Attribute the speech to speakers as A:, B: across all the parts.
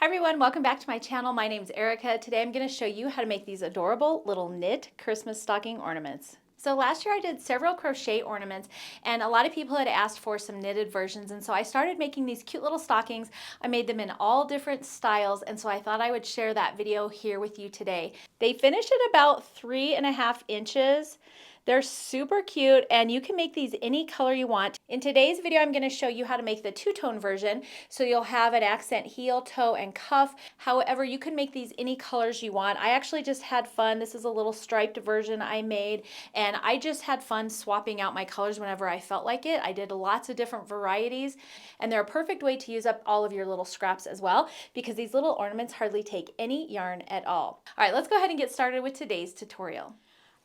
A: Hi everyone, welcome back to my channel. My name is Erica. Today I'm going to show you how to make these adorable little knit Christmas stocking ornaments. So last year I did several crochet ornaments and a lot of people had asked for some knitted versions, and so I started making these cute little stockings. I made them in all different styles, and so I thought I would share that video here with you today. They finished at about 3.5 inches. They're super cute and you can make these any color you want. In today's video, I'm going to show you how to make the two-tone version. So you'll have an accent heel, toe, and cuff. However, you can make these any colors you want. I actually just had fun. This is a little striped version I made, and I just had fun swapping out my colors whenever I felt like it. I did lots of different varieties, and they're a perfect way to use up all of your little scraps as well, because these little ornaments hardly take any yarn at all. All right, let's go ahead and get started with today's tutorial.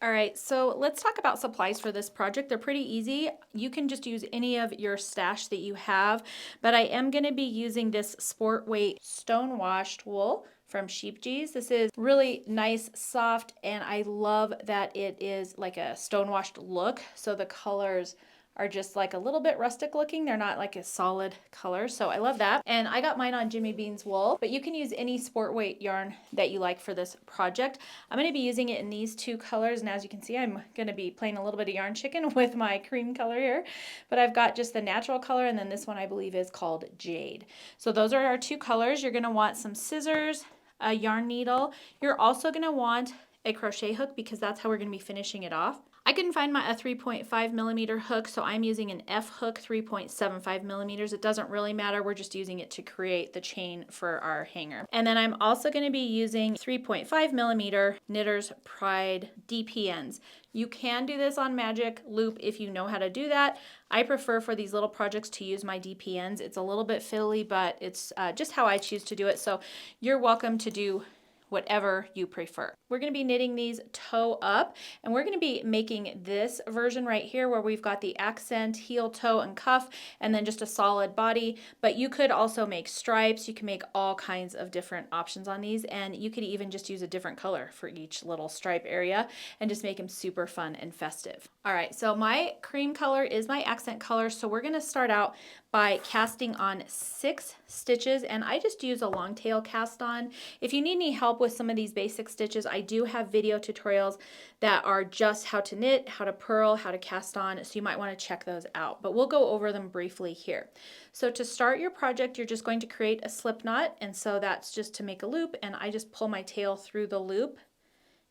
A: All right, so let's talk about supplies for this project. They're pretty easy. You can just use any of your stash that you have, but I am going to be using this sport weight stone washed wool from Sheepgees. This is really nice, soft, and I love that it is like a stone washed look. So the colors are just like a little bit rustic looking. They're not like a solid color, so I love that. And I got mine on Jimmy Bean's wool, but you can use any sport weight yarn that you like for this project. I'm going to be using it in these two colors, and as you can see, I'm going to be playing a little bit of yarn chicken with my cream color here, but I've got just the natural color, and then this one I believe is called Jade. So those are our two colors. You're going to want some scissors, a yarn needle. You're also going to want a crochet hook because that's how we're going to be finishing it off. I couldn't find a 3.5 millimeter hook, so I'm using an F hook 3.75 millimeters. It doesn't really matter. We're just using it to create the chain for our hanger. And then I'm also going to be using 3.5 millimeter Knitter's Pride DPNs. You can do this on magic loop if you know how to do that. I prefer for these little projects to use my DPNs. It's a little bit fiddly, but it's just how I choose to do it. So you're welcome to do whatever you prefer. We're going to be knitting these toe up, and we're going to be making this version right here where we've got the accent, heel, toe, and cuff, and then just a solid body. But you could also make stripes. You can make all kinds of different options on these, and you could even just use a different color for each little stripe area and just make them super fun and festive. All right, so my cream color is my accent color, so we're going to start out by casting on 6 stitches, and I just use a long tail cast on. If you need any help with some of these basic stitches, I do have video tutorials that are just how to knit, how to purl, how to cast on, so you might want to check those out, but we'll go over them briefly here. So to start your project, you're just going to create a slip knot, and so that's just to make a loop, and I just pull my tail through the loop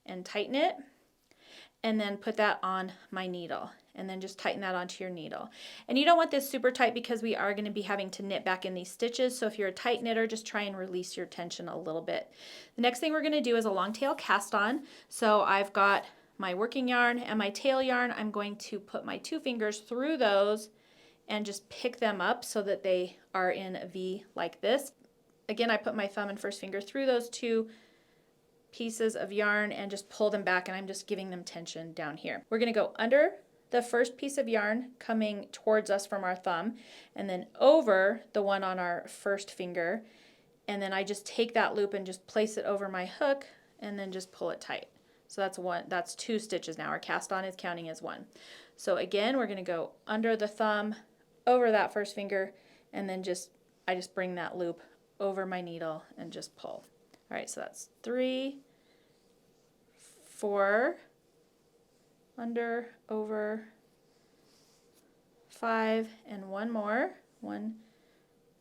A: and tighten it, and then put that on my needle, and then just tighten that onto your needle. And you don't want this super tight because we are going to be having to knit back in these stitches, so if you're a tight knitter, just try and release your tension a little bit. The next thing we're going to do is a long tail cast on. So I've got my working yarn and my tail yarn. I'm going to put my 2 fingers through those and just pick them up so that they are in a V like this. Again, I put my thumb and first finger through those 2 pieces of yarn and just pull them back, and I'm just giving them tension down here. We're going to go under the first piece of yarn coming towards us from our thumb, and then over the one on our first finger, and then I just take that loop and just place it over my hook and then just pull it tight. So that's 2 stitches now. Our cast on is counting as 1. So again, we're going to go under the thumb, over that first finger, and then I just bring that loop over my needle and just pull. All right, so that's 3, 4, under, over, 5, and 1 more. 1,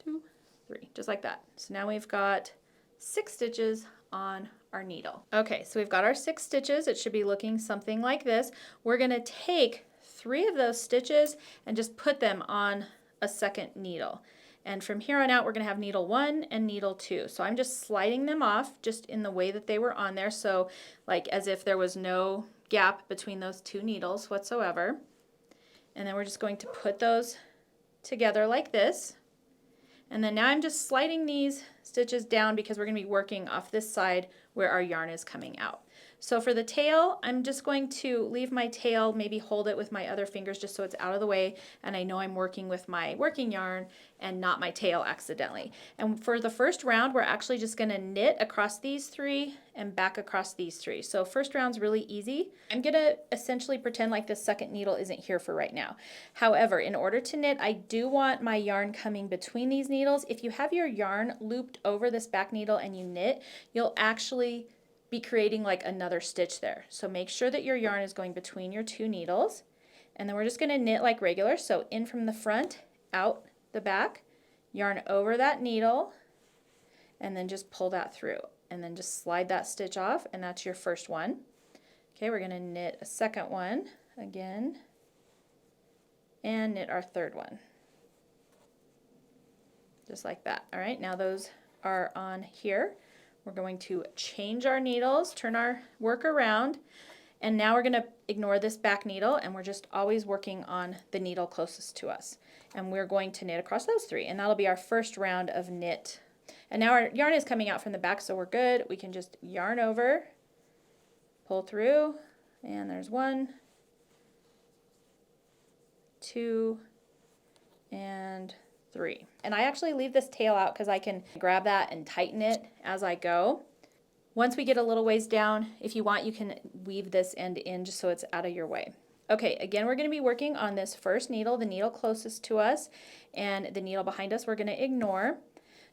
A: 2, 3, just like that. So now we've got 6 stitches on our needle. Okay, so we've got our 6 stitches. It should be looking something like this. We're going to take 3 of those stitches and just put them on a second needle. And from here on out, we're going to have needle 1 and needle 2. So I'm just sliding them off just in the way that they were on there. So like as if there was no gap between those 2 needles whatsoever. And then we're just going to put those together like this. And then now I'm just sliding these stitches down because we're going to be working off this side where our yarn is coming out. So for the tail, I'm just going to leave my tail, maybe hold it with my other fingers just so it's out of the way and I know I'm working with my working yarn and not my tail accidentally. And for the first round, we're actually just going to knit across these 3 and back across these 3. So first round's really easy. I'm going to essentially pretend like this second needle isn't here for right now. However, in order to knit, I do want my yarn coming between these needles. If you have your yarn looped over this back needle and you knit, you'll actually be creating like another stitch there. So make sure that your yarn is going between your 2 needles. And then we're just going to knit like regular. So in from the front, out the back, yarn over that needle, and then just pull that through. And then just slide that stitch off, and that's your first one. Okay, we're going to knit a second one again, and knit our third one. Just like that. All right, now those are on here. We're going to change our needles, turn our work around, and now we're going to ignore this back needle, and we're just always working on the needle closest to us. And we're going to knit across those 3, and that'll be our first round of knit. And now our yarn is coming out from the back, so we're good. We can just yarn over, pull through, and there's 1, 2, and 3. And I actually leave this tail out because I can grab that and tighten it as I go. Once we get a little ways down, if you want, you can weave this end in just so it's out of your way. Okay, again, we're going to be working on this first needle, the needle closest to us, and the needle behind us we're going to ignore.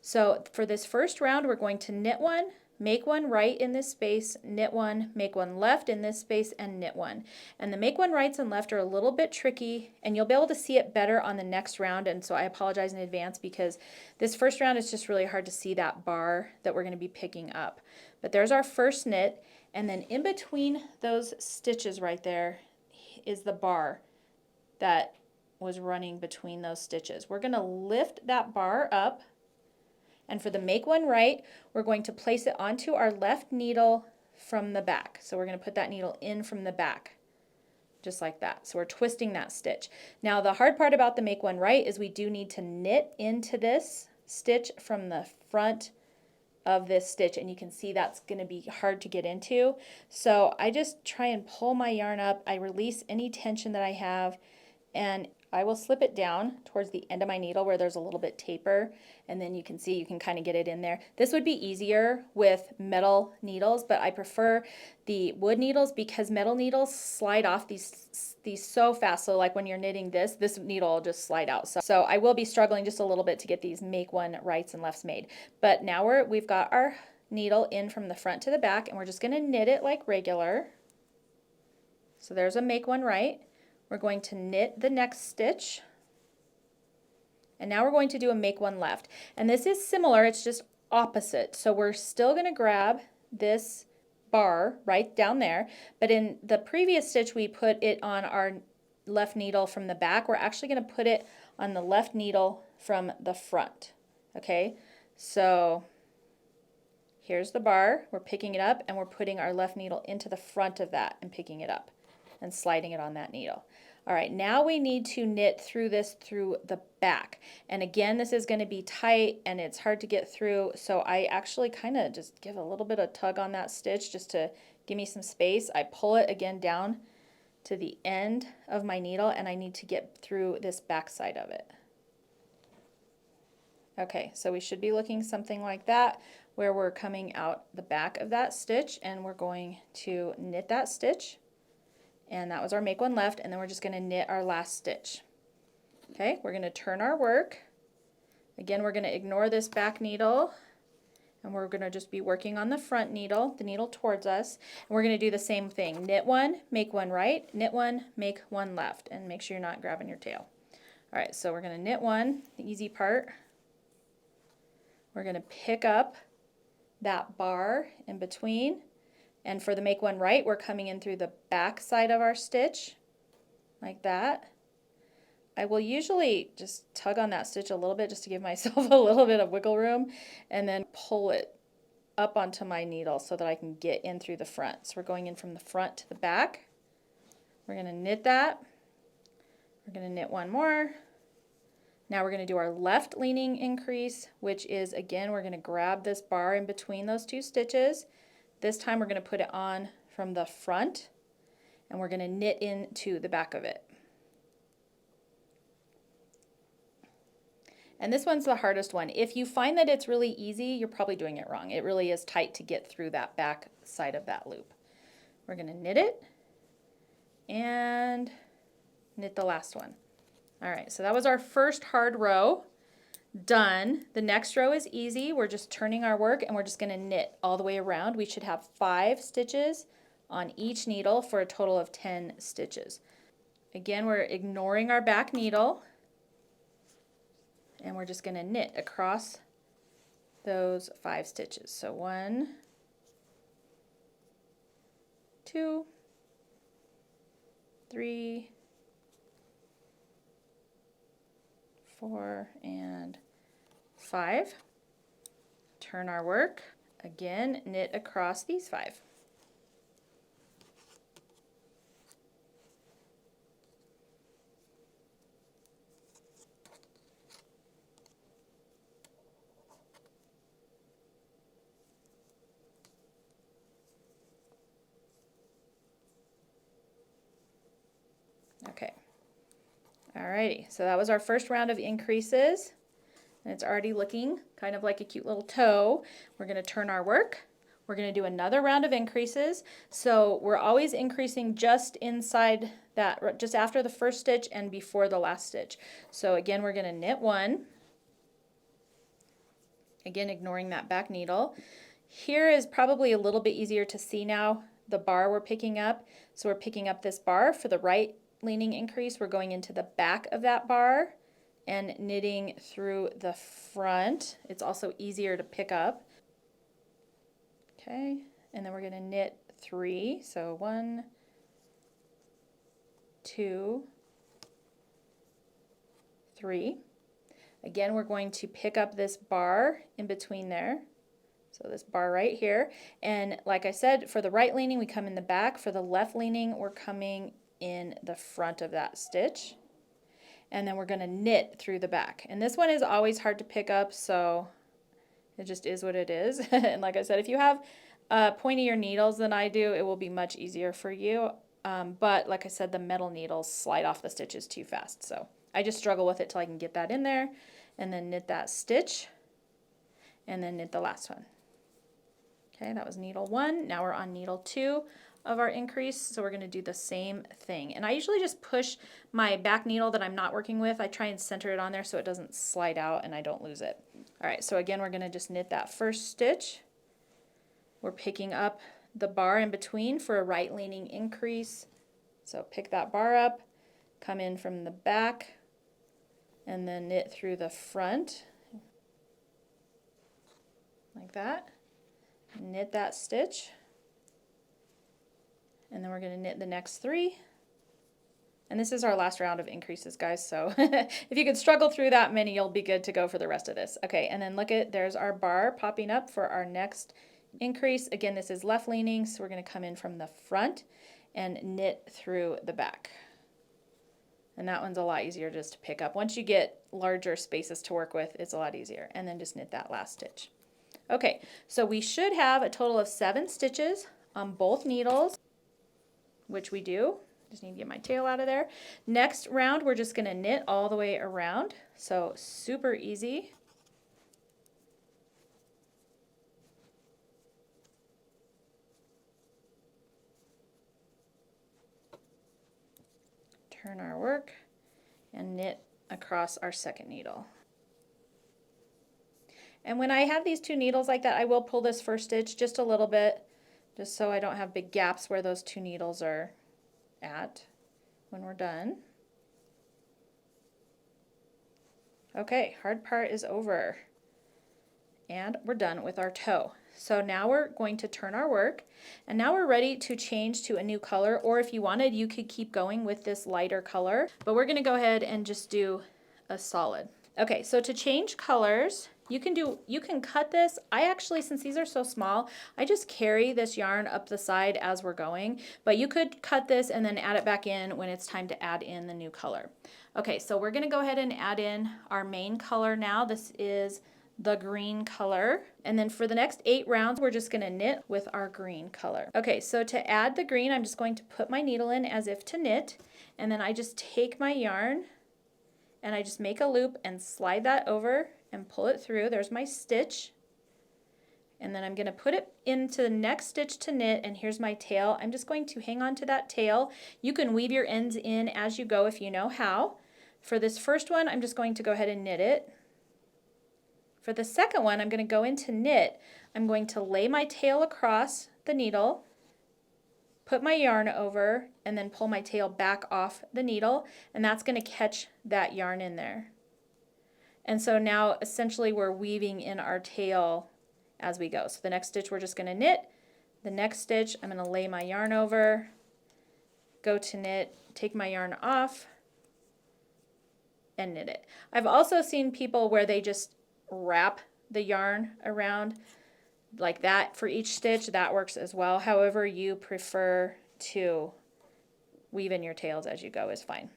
A: So for this first round, we're going to knit 1, make 1 right in this space, knit 1, make 1 left in this space, and knit 1. And the make 1 rights and left are a little bit tricky, and you'll be able to see it better on the next round, and so I apologize in advance because this first round is just really hard to see that bar that we're going to be picking up. But there's our first knit, and then in between those stitches right there is the bar that was running between those stitches. We're going to lift that bar up, and for the make 1 right, we're going to place it onto our left needle from the back. So we're going to put that needle in from the back, just like that. So we're twisting that stitch. Now the hard part about the make 1 right is we do need to knit into this stitch from the front of this stitch, and you can see that's going to be hard to get into. So I just try and pull my yarn up. I release any tension that I have, and I will slip it down towards the end of my needle where there's a little bit taper, and then you can see you can kind of get it in there. This would be easier with metal needles, but I prefer the wood needles because metal needles slide off these so fast. So like when you're knitting this needle will just slide out. So I will be struggling just a little bit to get these make 1 rights and lefts made. But now we've got our needle in from the front to the back, and we're just going to knit it like regular. So there's a make 1 right. We're going to knit the next stitch, and now we're going to do a make 1 left. And this is similar, it's just opposite. So we're still going to grab this bar right down there, but in the previous stitch we put it on our left needle from the back. We're actually going to put it on the left needle from the front. Okay, so here's the bar, we're picking it up, and we're putting our left needle into the front of that and picking it up and sliding it on that needle. All right, now we need to knit through this through the back. And again, this is going to be tight and it's hard to get through, so I actually kind of just give a little bit of tug on that stitch just to give me some space. I pull it again down to the end of my needle, and I need to get through this back side of it. Okay, so we should be looking something like that, where we're coming out the back of that stitch, and we're going to knit that stitch. And that was our make 1 left, and then we're just going to knit our last stitch. Okay, we're going to turn our work. Again, we're going to ignore this back needle, and we're going to just be working on the front needle, the needle towards us. And we're going to do the same thing. Knit 1, make 1 right, knit 1, make 1 left, and make sure you're not grabbing your tail. All right, so we're going to knit 1, the easy part. We're going to pick up that bar in between. And for the make 1 right, we're coming in through the back side of our stitch, like that. I will usually just tug on that stitch a little bit just to give myself a little bit of wiggle room, and then pull it up onto my needle so that I can get in through the front. So we're going in from the front to the back. We're going to knit that. We're going to knit 1 more. Now we're going to do our left leaning increase, which is, again, we're going to grab this bar in between those 2 stitches. This time we're going to put it on from the front, and we're going to knit into the back of it. And this one's the hardest one. If you find that it's really easy, you're probably doing it wrong. It really is tight to get through that back side of that loop. We're going to knit it and knit the last one. All right, so that was our first hard row. Done. The next row is easy. We're just turning our work and we're just going to knit all the way around. We should have 5 stitches on each needle for a total of 10 stitches. Again, we're ignoring our back needle and we're just going to knit across those 5 stitches. So 1, 2, 3, 4, and 5. Turn our work. Again, knit across these 5. Okay. Alrighty, so that was our first round of increases, and it's already looking kind of like a cute little toe. We're going to turn our work. We're going to do another round of increases. So we're always increasing just inside that, just after the first stitch and before the last stitch. So again, we're going to knit 1. Again, ignoring that back needle. Here is probably a little bit easier to see now, the bar we're picking up. So we're picking up this bar for the right leaning increase. We're going into the back of that bar and knitting through the front. It's also easier to pick up. Okay, and then we're going to knit 3. So 1, 2, 3. Again, we're going to pick up this bar in between there. So this bar right here. And like I said, for the right leaning, we come in the back. For the left leaning, we're coming in the front of that stitch, and then we're going to knit through the back. And this one is always hard to pick up, so it just is what it is. And like I said, if you have pointier needles than I do, it will be much easier for you. But like I said, the metal needles slide off the stitches too fast, so I just struggle with it till I can get that in there, and then knit that stitch, and then knit the last one. Okay, that was needle 1. Now we're on needle 2 of our increase, so we're going to do the same thing. And I usually just push my back needle that I'm not working with. I try and center it on there so it doesn't slide out and I don't lose it. All right, so again, we're going to just knit that first stitch. We're picking up the bar in between for a right leaning increase. So pick that bar up, come in from the back, and then knit through the front like that. Knit that stitch. And then we're going to knit the next 3. And this is our last round of increases, guys. So if you could struggle through that many, you'll be good to go for the rest of this. Okay, and then look at, there's our bar popping up for our next increase. Again, this is left leaning, so we're going to come in from the front and knit through the back. And that one's a lot easier just to pick up. Once you get larger spaces to work with, it's a lot easier. And then just knit that last stitch. Okay, so we should have a total of 7 stitches on both needles, which we do. Just need to get my tail out of there. Next round, we're just going to knit all the way around. So super easy. Turn our work and knit across our second needle. And when I have these 2 needles like that, I will pull this first stitch just a little bit, just so I don't have big gaps where those 2 needles are at when we're done. Okay, hard part is over. And we're done with our toe. So now we're going to turn our work, and now we're ready to change to a new color, or if you wanted, you could keep going with this lighter color, but we're going to go ahead and just do a solid. Okay, so to change colors, you can cut this. I actually, since these are so small, I just carry this yarn up the side as we're going, but you could cut this and then add it back in when it's time to add in the new color. Okay, so we're going to go ahead and add in our main color now. This is the green color. And then for the next 8 rounds, we're just going to knit with our green color. Okay, so to add the green, I'm just going to put my needle in as if to knit, and then I just take my yarn and I just make a loop and slide that over and pull it through. There's my stitch. And then I'm going to put it into the next stitch to knit, and here's my tail. I'm just going to hang on to that tail. You can weave your ends in as you go if you know how. For this first one, I'm just going to go ahead and knit it. For the second one, I'm going to go into knit. I'm going to lay my tail across the needle, put my yarn over, and then pull my tail back off the needle, and that's going to catch that yarn in there. And so now essentially we're weaving in our tail as we go. So the next stitch we're just going to knit. The next stitch I'm going to lay my yarn over, go to knit, take my yarn off, and knit it. I've also seen people where they just wrap the yarn around like that for each stitch. That works as well. However you prefer to weave in your tails as you go is fine.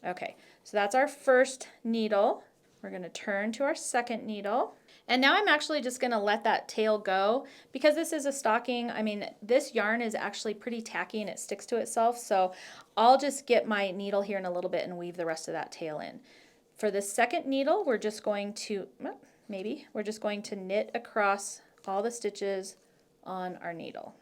A: Okay, so that's our first needle. We're going to turn to our second needle. And now I'm actually just going to let that tail go because this is a stocking. I mean, this yarn is actually pretty tacky and it sticks to itself. So I'll just get my needle here in a little bit and weave the rest of that tail in. For the second needle, we're just going to, we're just going to knit across all the stitches on our needle.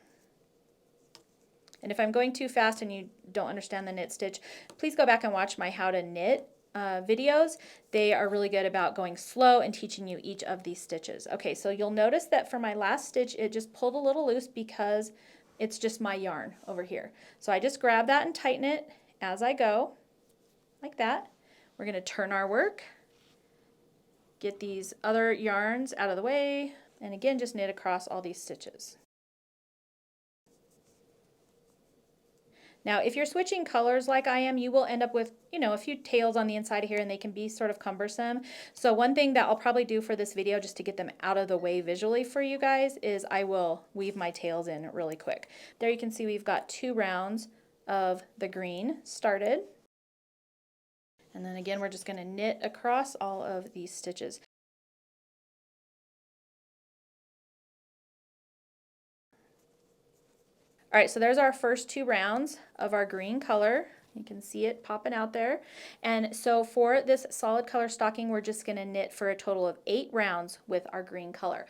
A: And if I'm going too fast and you don't understand the knit stitch, please go back and watch my how to knit videos. They are really good about going slow and teaching you each of these stitches. Okay, so you'll notice that for my last stitch, it just pulled a little loose because it's just my yarn over here. So I just grab that and tighten it as I go, like that. We're going to turn our work, get these other yarns out of the way, and again, just knit across all these stitches. Now, if you're switching colors like I am, you will end up with, a few tails on the inside of here, and they can be sort of cumbersome. So one thing that I'll probably do for this video, just to get them out of the way visually for you guys, is I will weave my tails in really quick. There you can see we've got 2 rounds of the green started. And then again, we're just going to knit across all of these stitches. All right, so there's our first 2 rounds of our green color. You can see it popping out there. And so for this solid color stocking, we're just going to knit for a total of 8 rounds with our green color.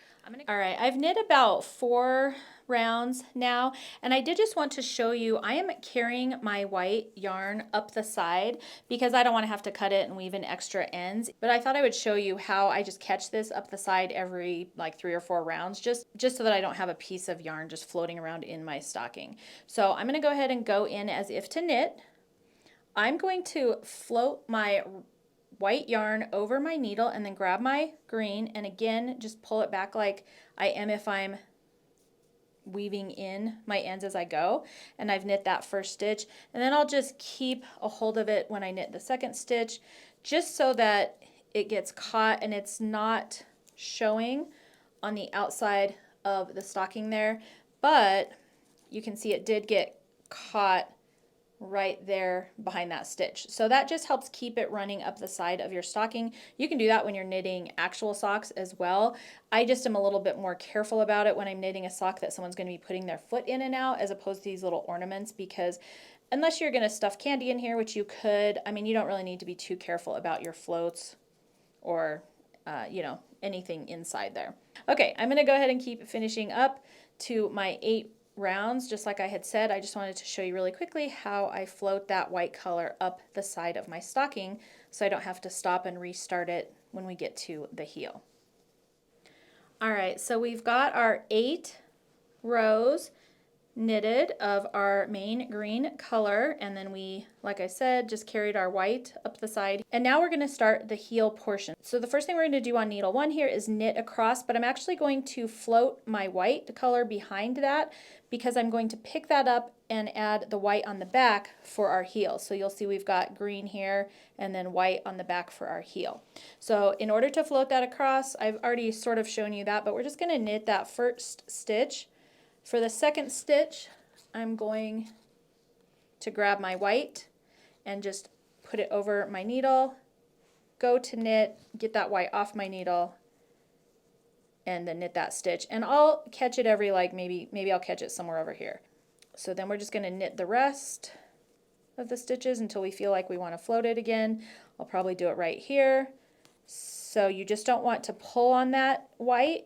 A: All right, I've knit about 4 rounds now, and I did just want to show you, I am carrying my white yarn up the side because I don't want to have to cut it and weave in extra ends. But I thought I would show you how I just catch this up the side every like 3 or 4 rounds, just so that I don't have a piece of yarn just floating around in my stocking. So I'm going to go ahead and go in as if to knit. I'm going to float my white yarn over my needle and then grab my green and again just pull it back like I am if I'm weaving in my ends as I go. And I've knit that first stitch, and then I'll just keep a hold of it when I knit the second stitch, just so that it gets caught and it's not showing on the outside of the stocking there. But you can see it did get caught right there behind that stitch. So that just helps keep it running up the side of your stocking. You can do that when you're knitting actual socks as well. I just am a little bit more careful about it when I'm knitting a sock that someone's going to be putting their foot in and out, as opposed to these little ornaments, because unless you're going to stuff candy in here, which you could, I mean, you don't really need to be too careful about your floats or anything inside there. Okay, I'm going to go ahead and keep finishing up to my 8 rounds. Just like I had said, I just wanted to show you really quickly how I float that white color up the side of my stocking so I don't have to stop and restart it when we get to the heel. All right, so we've got our 8 rows knitted of our main green color, and then we, like I said, just carried our white up the side. And now we're going to start the heel portion. So the first thing we're going to do on needle 1 here is knit across, but I'm actually going to float my white color behind that because I'm going to pick that up and add the white on the back for our heel. So you'll see we've got green here and then white on the back for our heel. So in order to float that across, I've already sort of shown you that, but we're just going to knit that first stitch. For the second stitch, I'm going to grab my white and just put it over my needle go to knit, get that white off my needle, and then knit that stitch. And I'll catch it every, like, maybe I'll catch it somewhere over here. So then we're just going to knit the rest of the stitches until we feel like we want to float it again. I'll probably do it right here. So you just don't want to pull on that white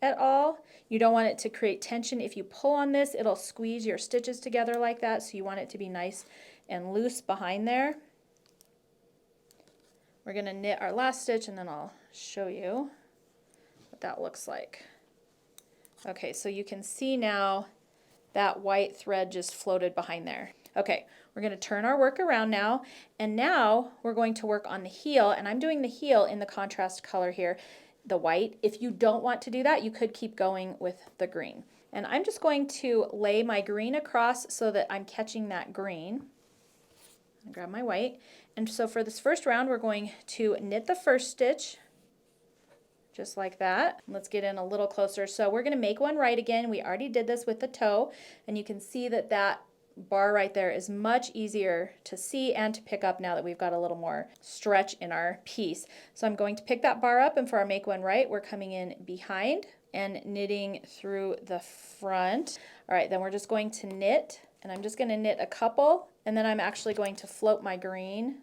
A: at all. You don't want it to create tension. If you pull on this, it'll squeeze your stitches together like that. So you want it to be nice and loose behind there. We're going to knit our last stitch and then I'll show you what that looks like. Okay, so you can see now that white thread just floated behind there. Okay, we're going to turn our work around now, and now we're going to work on the heel, and I'm doing the heel in the contrast color here, the white. If you don't want to do that, you could keep going with the green. And I'm just going to lay my green across so that I'm catching that green. I'll grab my white. And so for this first round, we're going to knit the first stitch, just like that. Let's get in a little closer. So we're going to make one right again. We already did this with the toe, and you can see that that bar right there is much easier to see and to pick up now that we've got a little more stretch in our piece. So I'm going to pick that bar up, and for our make one right, we're coming in behind and knitting through the front. All right, then we're just going to knit, and I'm just going to knit a couple, and then I'm actually going to float my green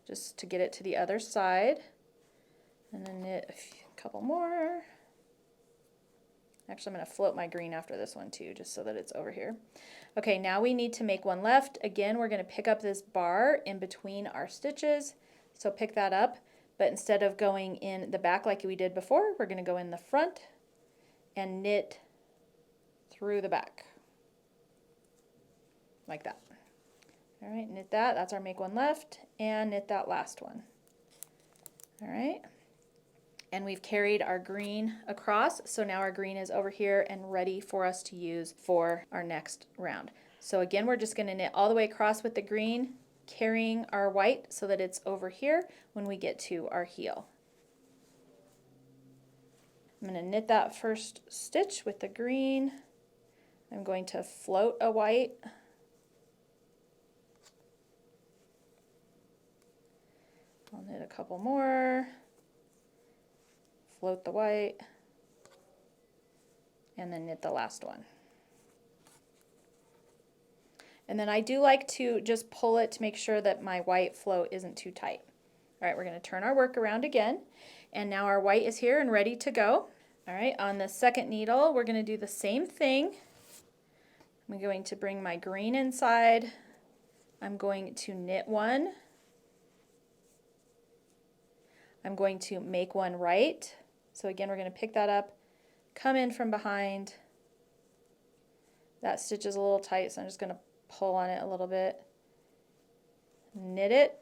A: just to get it to the other side. And then knit a couple more. Actually, I'm going to float my green after this one too, just so that it's over here. Okay, now we need to make one left. Again, we're going to pick up this bar in between our stitches. So pick that up, but instead of going in the back like we did before, we're going to go in the front and knit through the back. Like that. All right, knit that. That's our make one left, and knit that last one. All right. And we've carried our green across, so now our green is over here and ready for us to use for our next round. So again, we're just going to knit all the way across with the green, carrying our white so that it's over here when we get to our heel. I'm going to knit that first stitch with the green. I'm going to float a white. I'll knit a couple more. Float the white, and then knit the last one. And then I do like to just pull it to make sure that my white float isn't too tight. All right, we're going to turn our work around again, and now our white is here and ready to go. All right, on the second needle, we're going to do the same thing. I'm going to bring my green inside. I'm going to knit one. I'm going to make one right. So again, we're going to pick that up, come in from behind. That stitch is a little tight, so I'm just going to pull on it a little bit. Knit it.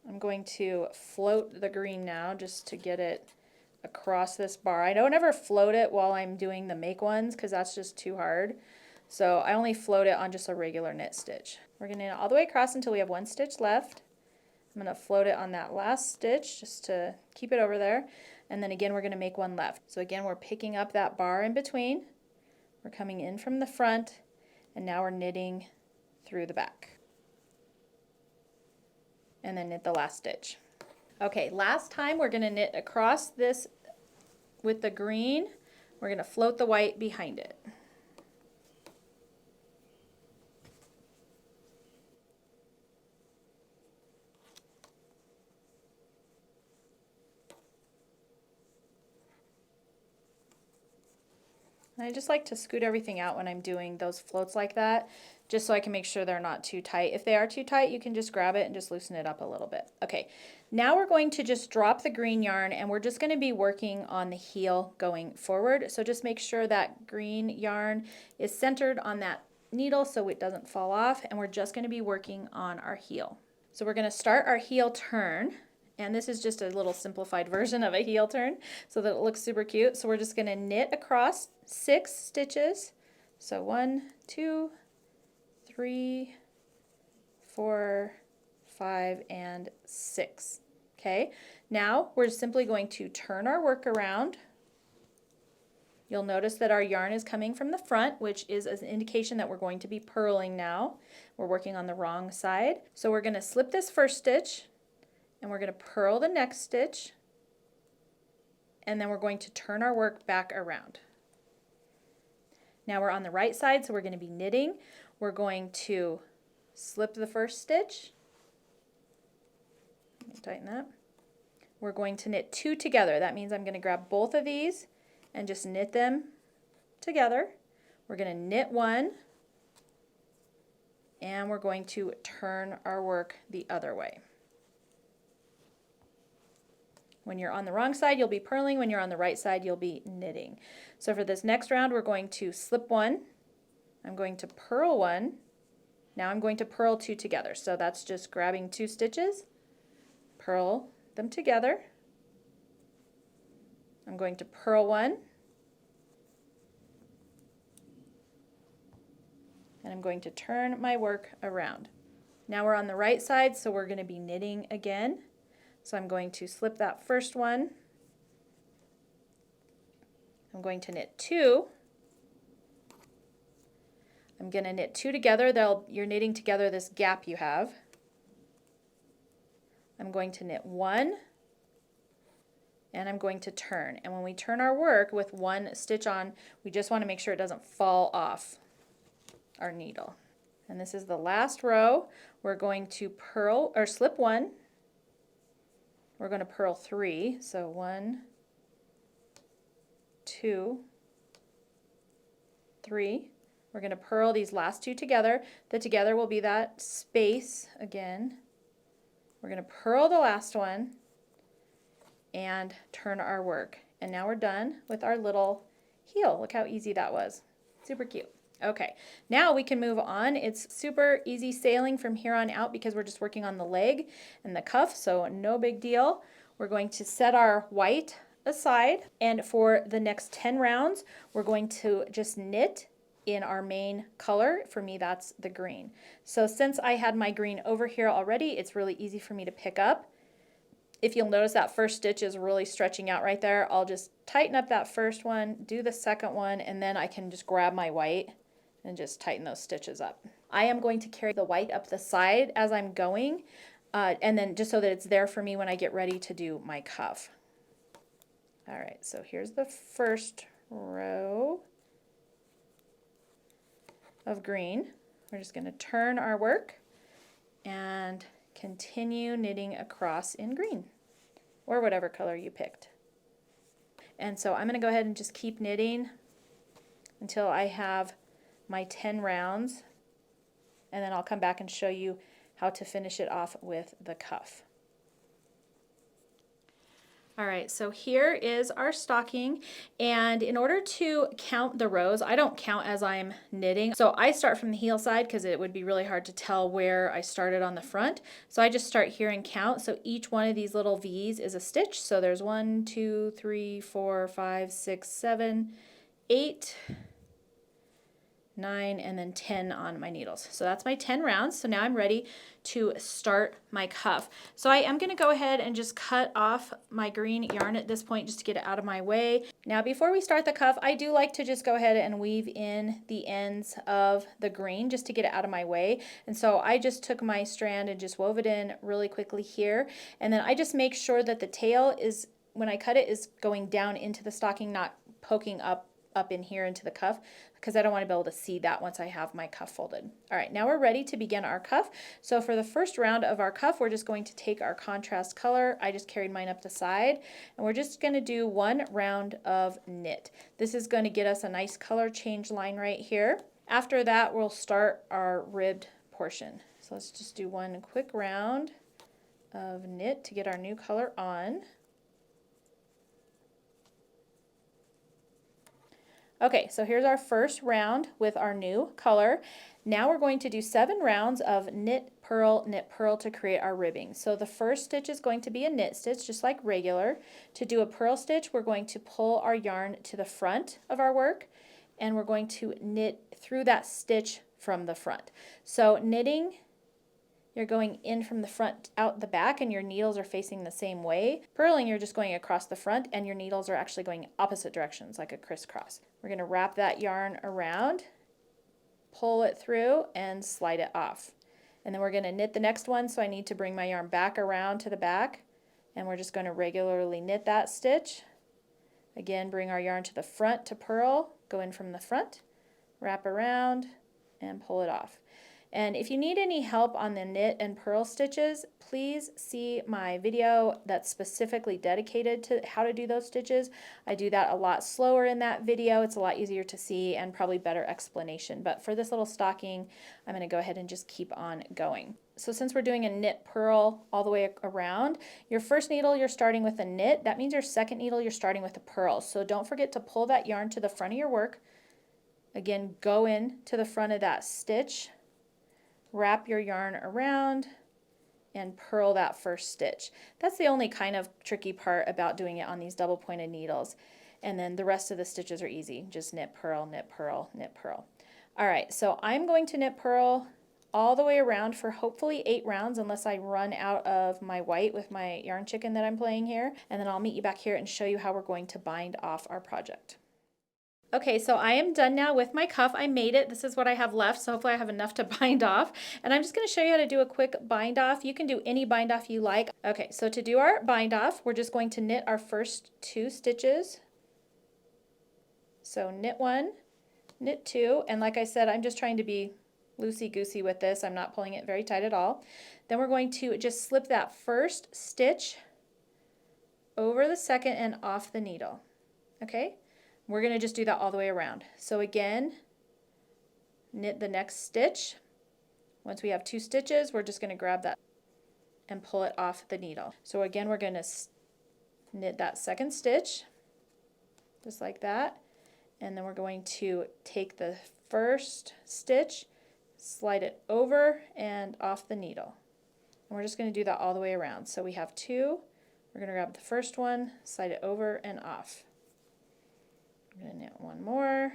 A: I'm going to float the green now just to get it across this bar. I don't ever float it while I'm doing the make ones because that's just too hard. So I only float it on just a regular knit stitch. We're going to knit all the way across until we have one stitch left. I'm going to float it on that last stitch just to keep it over there. And then again, we're going to make one left. So again, we're picking up that bar in between. We're coming in from the front, and now we're knitting through the back. And then knit the last stitch. Okay, last time we're going to knit across this with the green. We're going to float the white behind it. And I just like to scoot everything out when I'm doing those floats like that, just so I can make sure they're not too tight. If they are too tight, you can just grab it and just loosen it up a little bit. Okay, now we're going to just drop the green yarn, and we're just going to be working on the heel going forward. So just make sure that green yarn is centered on that needle so it doesn't fall off, and we're just going to be working on our heel. So we're going to start our heel turn. And this is just a little simplified version of a heel turn so that it looks super cute. So we're just going to knit across 6 stitches. So 1, 2, 3, 4, 5, and 6. Okay, now we're simply going to turn our work around You'll notice that our yarn is coming from the front, which is an indication that we're going to be purling now. We're working on the wrong side. So we're going to slip this first stitch, and we're going to purl the next stitch, and then we're going to turn our work back around. Now we're on the right side, so we're going to be knitting. We're going to slip the first stitch. Let me tighten that. We're going to knit 2 together. That means I'm going to grab both of these and just knit them together. We're going to knit 1, and we're going to turn our work the other way. When you're on the wrong side, you'll be purling. When you're on the right side, you'll be knitting. So for this next round, we're going to slip 1. I'm going to purl 1. Now I'm going to purl 2 together. So that's just grabbing 2 stitches, purl them together. I'm going to purl 1. And I'm going to turn my work around. Now we're on the right side, so we're going to be knitting again. So I'm going to slip that first one. I'm going to knit 2. I'm going to knit 2 together. You're knitting together this gap you have. I'm going to knit 1, and I'm going to turn. And when we turn our work with 1 stitch on, we just want to make sure it doesn't fall off our needle. And this is the last row. We're going to purl or slip 1. We're going to purl 3, so 1, 2, 3. We're going to purl these last 2 together. The together will be that space again. We're going to purl the last one and turn our work. And now we're done with our little heel. Look how easy that was. Super cute. Okay, now we can move on. It's super easy sailing from here on out because we're just working on the leg and the cuff, so no big deal. We're going to set our white aside, and for the next 10 rounds, we're going to just knit in our main color. For me, that's the green. So since I had my green over here already, it's really easy for me to pick up. If you'll notice that first stitch is really stretching out right there, I'll just tighten up that first one, do the second one, and then I can just grab my white and just tighten those stitches up. I am going to carry the white up the side as I'm going, and then just so that it's there for me when I get ready to do my cuff. All right, so here's the first row of green. We're just going to turn our work and continue knitting across in green, or whatever color you picked. And so I'm going to go ahead and just keep knitting until I have my 10 rounds, and then I'll come back and show you how to finish it off with the cuff. All right, so here is our stocking, and in order to count the rows, I don't count as I'm knitting. So I start from the heel side because it would be really hard to tell where I started on the front. So I just start here and count. So each one of these little V's is a stitch. So there's 1, 2, 3, 4, 5, 6, 7, 8, 9, and then 10 on my needles. So that's my 10 rounds. So now I'm ready to start my cuff. So I am going to go ahead and just cut off my green yarn at this point just to get it out of my way. Now before we start the cuff, I do like to just go ahead and weave in the ends of the green just to get it out of my way. And so I just took my strand and just wove it in really quickly here. And then I just make sure that the tail is, when I cut it, is going down into the stocking, not poking up in here into the cuff, because I don't want to be able to see that once I have my cuff folded. All right, now we're ready to begin our cuff. So for the first round of our cuff, we're just going to take our contrast color. I just carried mine up the side, and we're just going to do 1 round of knit. This is going to get us a nice color change line right here. After that, we'll start our ribbed portion. So let's just do 1 quick round of knit to get our new color on. Okay, so here's our first round with our new color. Now we're going to do 7 rounds of knit, purl to create our ribbing. So the first stitch is going to be a knit stitch, just like regular. To do a purl stitch, we're going to pull our yarn to the front of our work, and we're going to knit through that stitch from the front. So knitting you're going in from the front out the back and your needles are facing the same way. Purling, you're just going across the front and your needles are actually going opposite directions like a crisscross. We're going to wrap that yarn around, pull it through, and slide it off. And then we're going to knit the next one, so I need to bring my yarn back around to the back, and we're just going to regularly knit that stitch. Again, bring our yarn to the front to purl, go in from the front, wrap around, and pull it off. And if you need any help on the knit and purl stitches, please see my video that's specifically dedicated to how to do those stitches. I do that a lot slower in that video. It's a lot easier to see and probably better explanation. But for this little stocking, I'm going to go ahead and just keep on going. So since we're doing a knit purl all the way around, your first needle you're starting with a knit. That means your second needle you're starting with a purl. So don't forget to pull that yarn to the front of your work. Again, go in to the front of that stitch. Wrap your yarn around and purl that first stitch. That's the only kind of tricky part about doing it on these double pointed needles. And then the rest of the stitches are easy. Just knit, purl, knit, purl, knit, purl. All right, so I'm going to knit, purl all the way around for hopefully 8 rounds unless I run out of my white with my yarn chicken that I'm playing here. And then I'll meet you back here and show you how we're going to bind off our project. Okay, so I am done now with my cuff. I made it. This is what I have left, so hopefully I have enough to bind off. And I'm just going to show you how to do a quick bind off. You can do any bind off you like. Okay, so to do our bind off, we're just going to knit our first 2 stitches. So knit 1, knit 2, and like I said, I'm just trying to be loosey-goosey with this. I'm not pulling it very tight at all. Then we're going to just slip that first stitch over the second and off the needle. Okay? We're going to just do that all the way around. So again, knit the next stitch. Once we have 2 stitches, we're just going to grab that and pull it off the needle. So again, we're going to knit that second stitch, just like that. And then we're going to take the first stitch, slide it over and off the needle. And we're just going to do that all the way around. So we have 2. We're going to grab the first one, slide it over and off. I'm going to knit 1 more.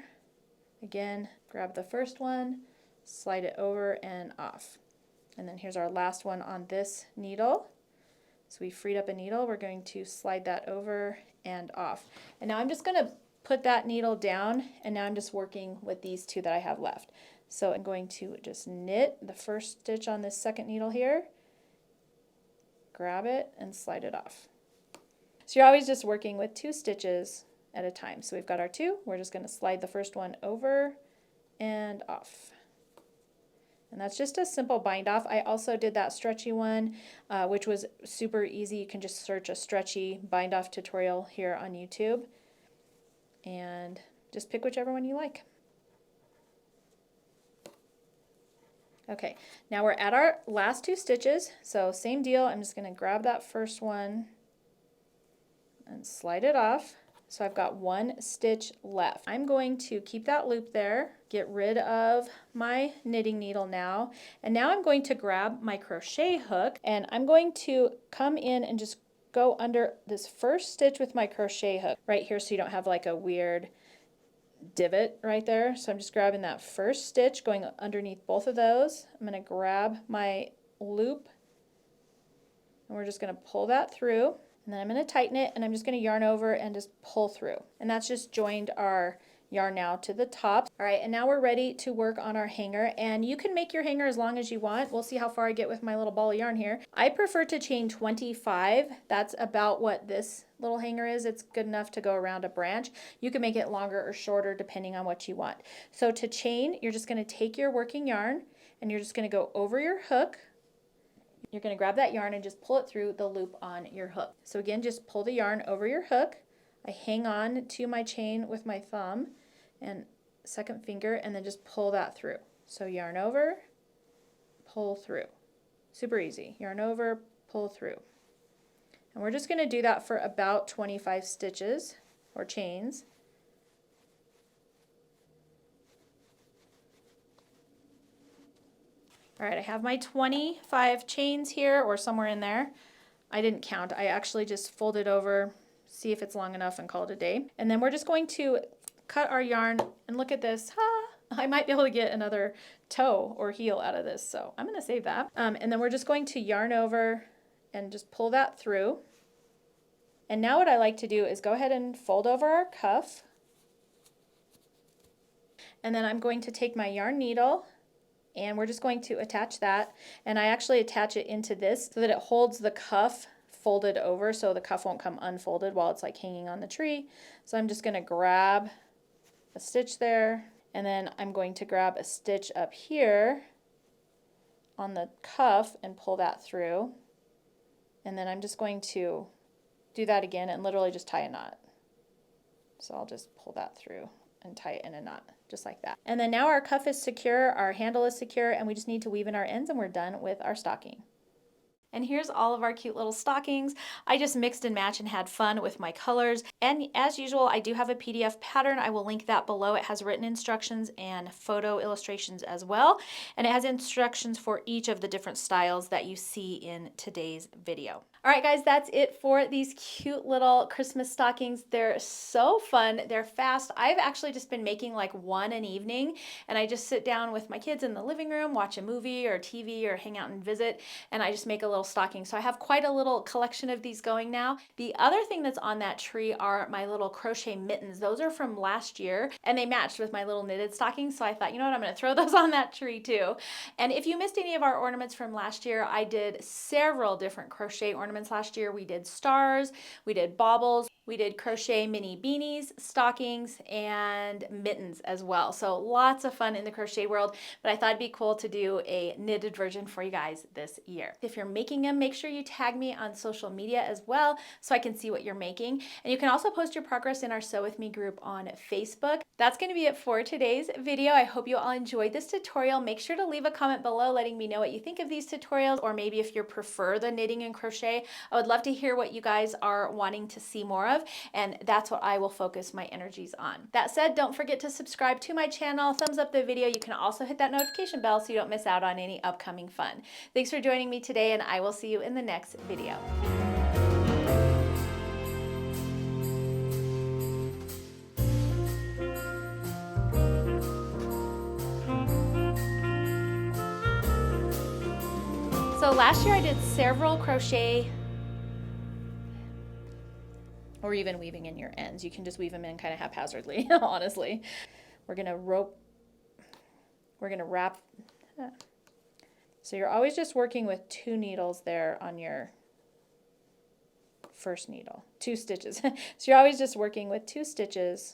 A: Again, grab the first one, slide it over and off. And then here's our last one on this needle. So we freed up a needle. We're going to slide that over and off. And now I'm just going to put that needle down, and now I'm just working with these 2 that I have left. So I'm going to just knit the first stitch on this second needle here, grab it, and slide it off. So you're always just working with 2 stitches at a time. So we've got our 2. We're just going to slide the first one over and off. And that's just a simple bind off. I also did that stretchy one, which was super easy. You can just search a stretchy bind off tutorial here on YouTube and just pick whichever one you like. Okay, now we're at our last 2 stitches. So same deal. I'm just going to grab that first one and slide it off. So I've got 1 stitch left. I'm going to keep that loop there, get rid of my knitting needle now, and now I'm going to grab my crochet hook and I'm going to come in and just go under this first stitch with my crochet hook right here so you don't have like a weird divot right there. So I'm just grabbing that first stitch, going underneath both of those. I'm going to grab my loop and we're just going to pull that through. And then I'm going to tighten it and I'm just going to yarn over and just pull through. And that's just joined our yarn now to the top. All right, and now we're ready to work on our hanger. And you can make your hanger as long as you want. We'll see how far I get with my little ball of yarn here. I prefer to chain 25. That's about what this little hanger is. It's good enough to go around a branch. You can make it longer or shorter depending on what you want. So to chain, you're just going to take your working yarn and you're just going to go over your hook. You're going to grab that yarn and just pull it through the loop on your hook. So again, just pull the yarn over your hook. I hang on to my chain with my thumb and second finger and then just pull that through. So yarn over, pull through. Super easy. Yarn over, pull through. And we're just going to do that for about 25 stitches or chains. All right, I have my 25 chains here or somewhere in there. I didn't count. I actually just fold it over, see if it's long enough and call it a day. And then we're just going to cut our yarn and look at this. I might be able to get another toe or heel out of this, so I'm going to save that. And then we're just going to yarn over and just pull that through. And now what I like to do is go ahead and fold over our cuff. And then I'm going to take my yarn needle and we're just going to attach that. And I actually attach it into this so that it holds the cuff folded over so the cuff won't come unfolded while it's like hanging on the tree. So I'm just going to grab a stitch there, and then I'm going to grab a stitch up here on the cuff and pull that through. And then I'm just going to do that again and literally just tie a knot. So I'll just pull that through and tie it in a knot, just like that. And then now our cuff is secure, our handle is secure, and we just need to weave in our ends and we're done with our stocking. And here's all of our cute little stockings. I just mixed and matched and had fun with my colors. And as usual, I do have a PDF pattern. I will link that below. It has written instructions and photo illustrations as well. And it has instructions for each of the different styles that you see in today's video. All right, guys, that's it for these cute little Christmas stockings. They're so fun. They're fast. I've actually just been making like one an evening, and I just sit down with my kids in the living room, watch a movie or TV or hang out and visit, and I just make a little stocking. So I have quite a little collection of these going now. The other thing that's on that tree are my little crochet mittens. Those are from last year, and they matched with my little knitted stockings. So I thought, you know what, I'm going to throw those on that tree too. And if you missed any of our ornaments from last year, I did several different crochet ornaments last year. We did stars, we did baubles, we did crochet mini beanies, stockings, and mittens as well. So lots of fun in the crochet world, but I thought it'd be cool to do a knitted version for you guys this year. If you're making them, make sure you tag me on social media as well so I can see what you're making. And you can also post your progress in our Sew With Me group on Facebook. That's going to be it for today's video. I hope you all enjoyed this tutorial. Make sure to leave a comment below letting me know what you think of these tutorials, or maybe if you prefer the knitting and crochet. I would love to hear what you guys are wanting to see more of, and that's what I will focus my energies on. That said, don't forget to subscribe to my channel, thumbs up the video. You can also hit that notification bell so you don't miss out on any upcoming fun. Thanks for joining me today, and I will see you in the next video. So last year I did several crochet, or even weaving in your ends. You can just weave them in kind of haphazardly, honestly. We're gonna wrap. So you're always just working with 2 needles there on your first needle, 2 stitches. So you're always just working with 2 stitches